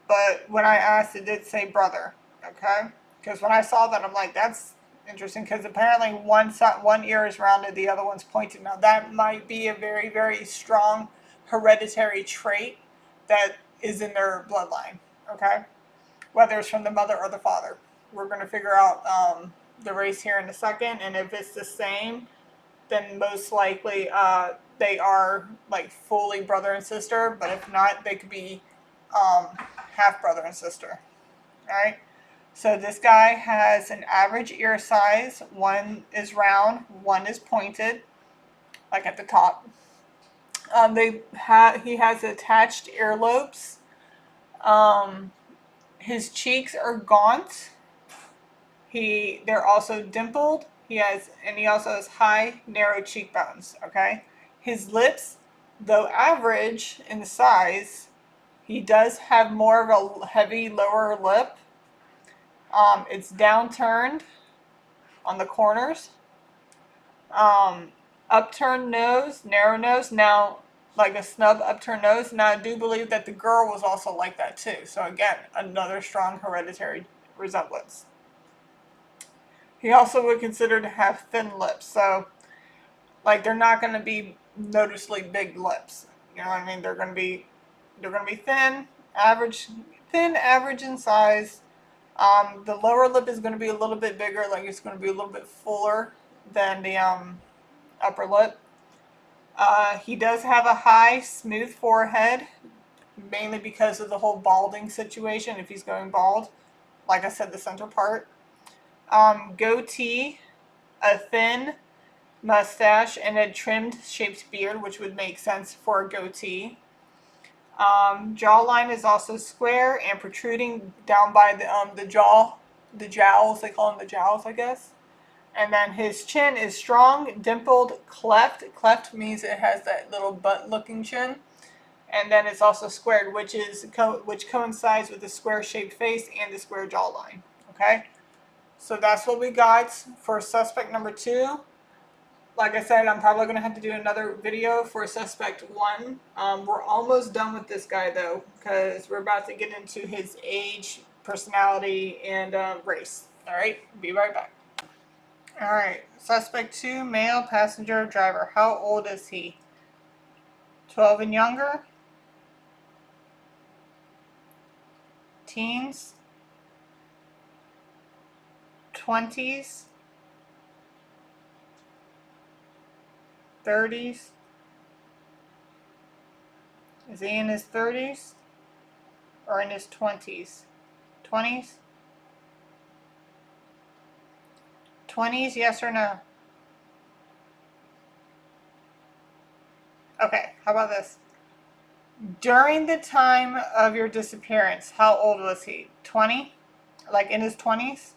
But when I asked, it did say brother. Okay? Because when I saw that, I'm like, that's interesting. Because apparently one ear is rounded, the other one's pointed. Now that might be a very, very strong hereditary trait that is in their bloodline. Okay? Whether it's from the mother or the father. We're going to figure out the race here in a second. And if it's the same, then most likely they are like fully brother and sister. But if not, they could be half brother and sister. All right. So this guy has an average ear size. One is round, one is pointed, like at the top. He has attached earlobes. His cheeks are gaunt. They're also dimpled. He also has high, narrow cheekbones. Okay. His lips, though average in size, he does have more of a heavy lower lip. It's downturned on the corners. Upturned nose, narrow nose. Now, like a snub upturned nose. Now, I do believe that the girl was also like that too. So again, another strong hereditary resemblance. He also would consider to have thin lips. So, like, they're not going to be noticeably big lips. You know what I mean? They're going to be thin, average thin, average in size. The lower lip is going to be a little bit bigger, like it's going to be a little bit fuller than the upper lip. He does have a high, smooth forehead, mainly because of the whole balding situation, if he's going bald. Like I said, the center part. Goatee, a thin mustache, and a trimmed shaped beard, which would make sense for a goatee. Jawline is also square and protruding down by the jaw, the jowls. They call them the jowls, I guess. And then his chin is strong, dimpled, cleft. Cleft means it has that little butt-looking chin. And then it's also squared, which coincides with the square-shaped face and the square jawline. Okay, so that's what we got for suspect number 2. Like I said, I'm probably going to have to do another video for suspect 1. We're almost done with this guy, though, because we're about to get into his age, personality, and race. All right, be right back. All right, suspect 2, male, passenger, driver. How old is he? 12 and younger? Teens? 20s? 30s? Is he in his 30s or in his 20s? 20s? 20s, yes or no? Okay, how about this? During the time of your disappearance, how old was he? 20? Like in his 20s?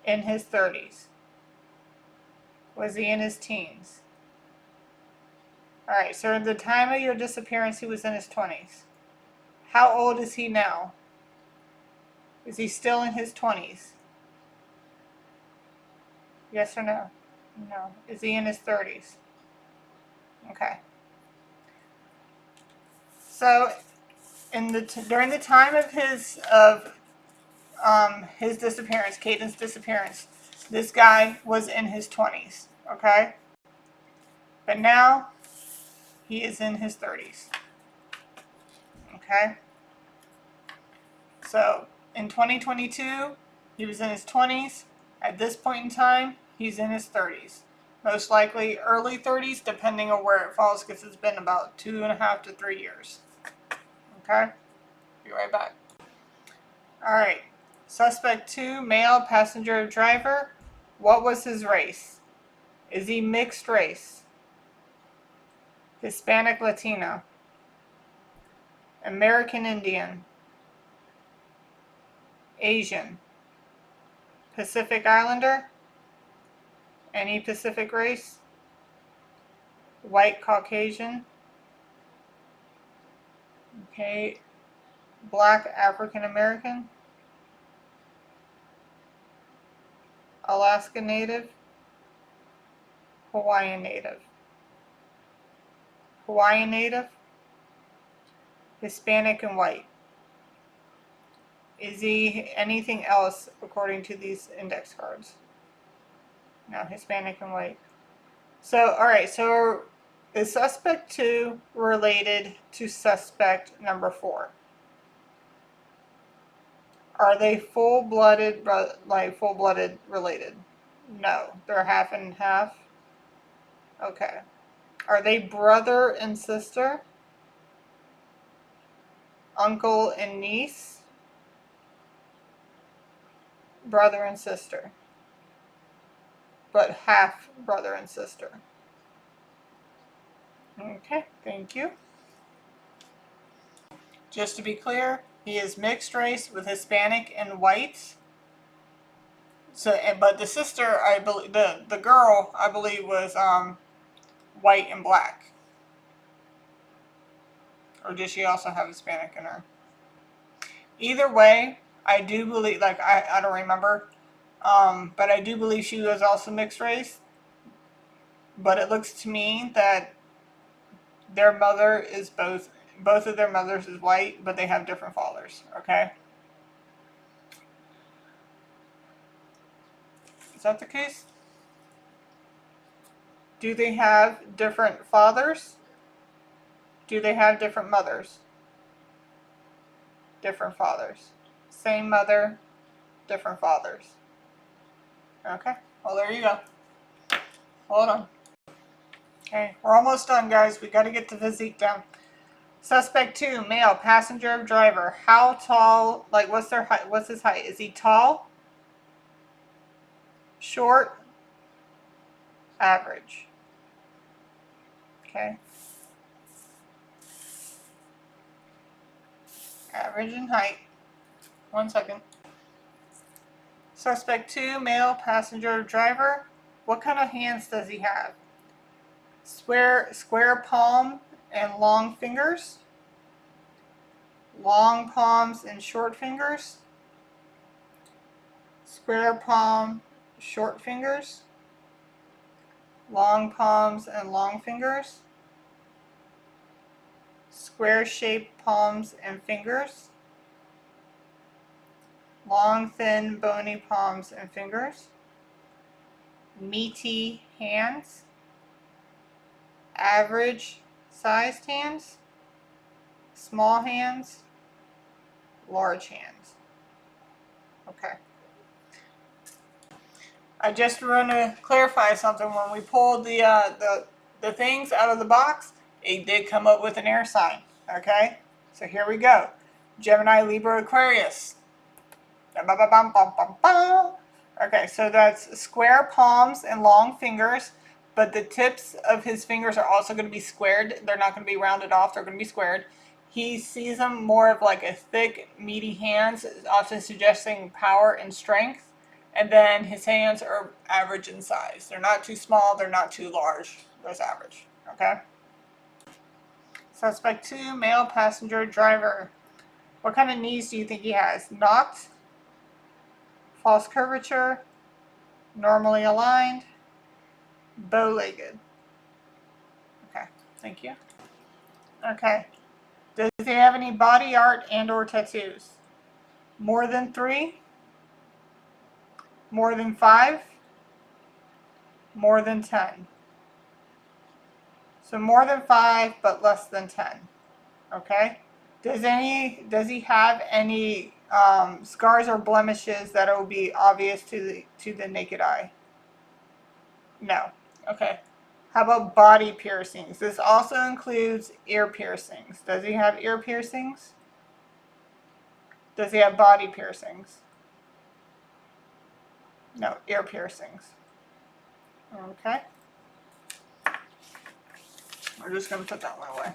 In his 30s? Was he in his teens? Alright, so at the time of your disappearance, he was in his 20s. How old is he now? Is he still in his 20s? Yes or no? No. Is he in his 30s? Okay. So, during the time of his disappearance, Kadin's disappearance, this guy was in his 20s. Okay. But now he is in his 30s. Okay. So in 2022, he was in his 20s. At this point in time, he's in his 30s. Most likely early 30s, depending on where it falls, because it's been about 2.5 to 3 years. Okay? Be right back. Alright. Suspect 2, male, passenger, driver. What was his race? Is he mixed race? Hispanic, Latino? American Indian? Asian? Pacific Islander? Any Pacific race? White Caucasian? Okay. Black African American? Alaska Native? Hawaiian Native? Hawaiian Native? Hispanic and white? Is he anything else according to these index cards? No, Hispanic and white. So, alright, so is suspect 2 related to suspect number 4? Are they full-blooded related? No, they're half and half. Okay. Are they brother and sister? Uncle and niece? Brother and sister. But half brother and sister. Okay, thank you. Just to be clear, he is mixed race with Hispanic and white. So, but the sister, I believe, the girl, I believe, was white and black. Or did she also have Hispanic in her? Either way, I do believe, like, I don't remember, but I do believe she was also mixed race. But it looks to me that their mother is both of their mothers is white, but they have different fathers. Okay, is that the case? Do they have different fathers? Do they have different mothers? Different fathers. Same mother, different fathers. Okay, well, there you go. Hold on. Okay, we're almost done, guys. We got to get the physique down. Suspect 2, male, passenger, driver. How tall, like, what's their height? What's his height? Is he tall? Short? Average? Okay. Average in height. 1 second. Suspect 2, male, passenger, driver. What kind of hands does he have? Square palm and long fingers? Long palms and short fingers? Square palm, short fingers? Long palms and long fingers? Square shaped palms and fingers? Long, thin, bony palms and fingers? Meaty hands? Average sized hands? Small hands? Large hands? Okay. I just want to clarify something. When we pulled the things out of the box, it did come up with an air sign. Okay, so here we go. Gemini, Libra, Aquarius. Okay, so that's square palms and long fingers, but the tips of his fingers are also going to be squared. They're not going to be rounded off. They're going to be squared. He sees them more of like a thick, meaty hands, often suggesting power and strength. And then his hands are average in size. They're not too small. They're not too large. There's average. Okay. Suspect 2, male, passenger, driver. What kind of knees do you think he has? Knocked, false curvature, normally aligned, bow-legged. Okay, thank you. Okay. Does he have any body art and or tattoos? More than 3? More than 5? More than 10? So more than 5, but less than 10. Okay. Does he have any scars or blemishes that will be obvious to the naked eye? No. Okay. How about body piercings? This also includes ear piercings. Does he have ear piercings? Does he have body piercings? No, ear piercings. Okay. We're just going to put that one away.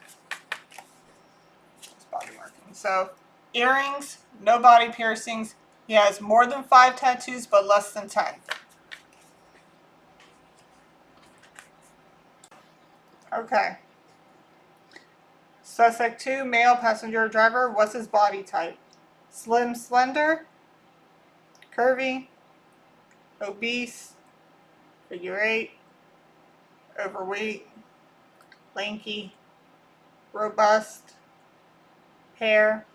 It's body marking. So, earrings, no body piercings. He has more than 5 tattoos, but less than 10. Okay. Suspect 2, male, passenger, driver. What's his body type? Slim, slender, curvy, obese, figure 8, overweight, lanky, robust, hair,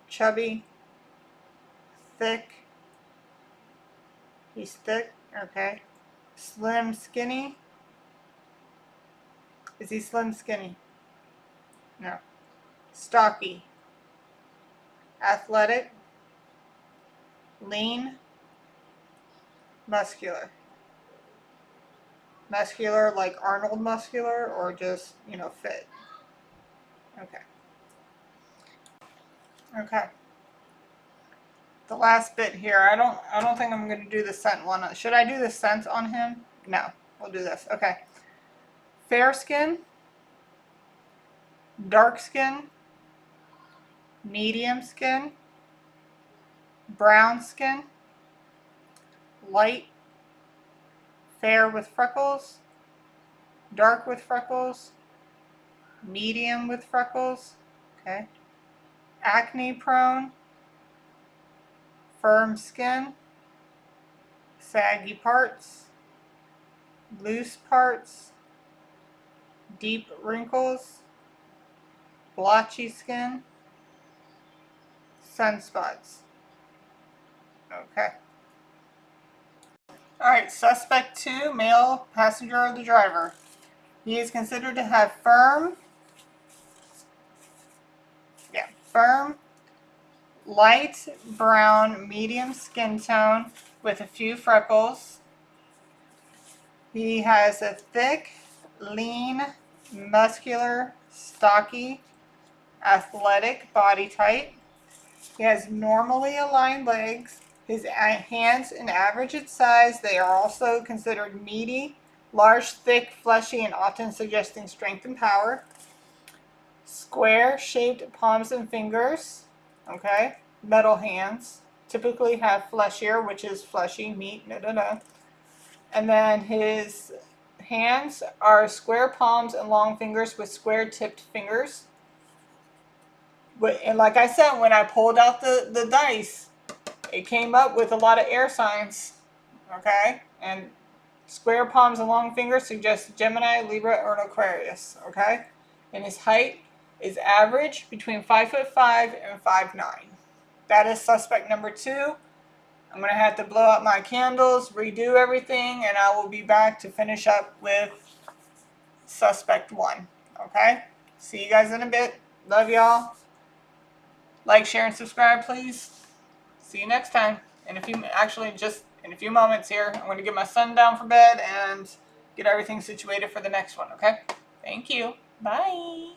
chubby, thick. He's thick, okay. Slim, skinny. Is he slim, skinny? No. Stocky, athletic, lean, muscular. Muscular like Arnold muscular, or just, fit? Okay. Okay. The last bit here. I don't think I'm going to do the scent one. Should I do the scent on him? No. We'll do this. Okay. Fair skin, dark skin, medium skin, brown skin, light, fair with freckles, dark with freckles, medium with freckles, okay, acne prone, firm skin, saggy parts, loose parts, deep wrinkles, blotchy skin, sunspots. Okay. Alright, suspect 2, male, passenger or the driver. He is considered to have firm, firm, light brown, medium skin tone with a few freckles. He has a thick, lean, muscular, stocky, athletic body type. He has normally aligned legs. His hands an average in size. They are also considered meaty, large, thick, fleshy, and often suggesting strength and power. Square shaped palms and fingers. Okay. Metal hands. Typically have fleshier, which is fleshy, meat, And then his hands are square palms and long fingers with square tipped fingers. And like I said, when I pulled out the dice, it came up with a lot of air signs. Okay? And square palms and long fingers suggest Gemini, Libra, or an Aquarius. Okay? And his height is average between 5'5" and 5'9". That is suspect number 2. I'm going to have to blow out my candles, redo everything, and I will be back to finish up with suspect 1. Okay? See you guys in a bit. Love y'all. Like, share, and subscribe, please. See you next time. In a few moments here, I'm going to get my son down for bed and get everything situated for the next one, okay? Thank you. Bye.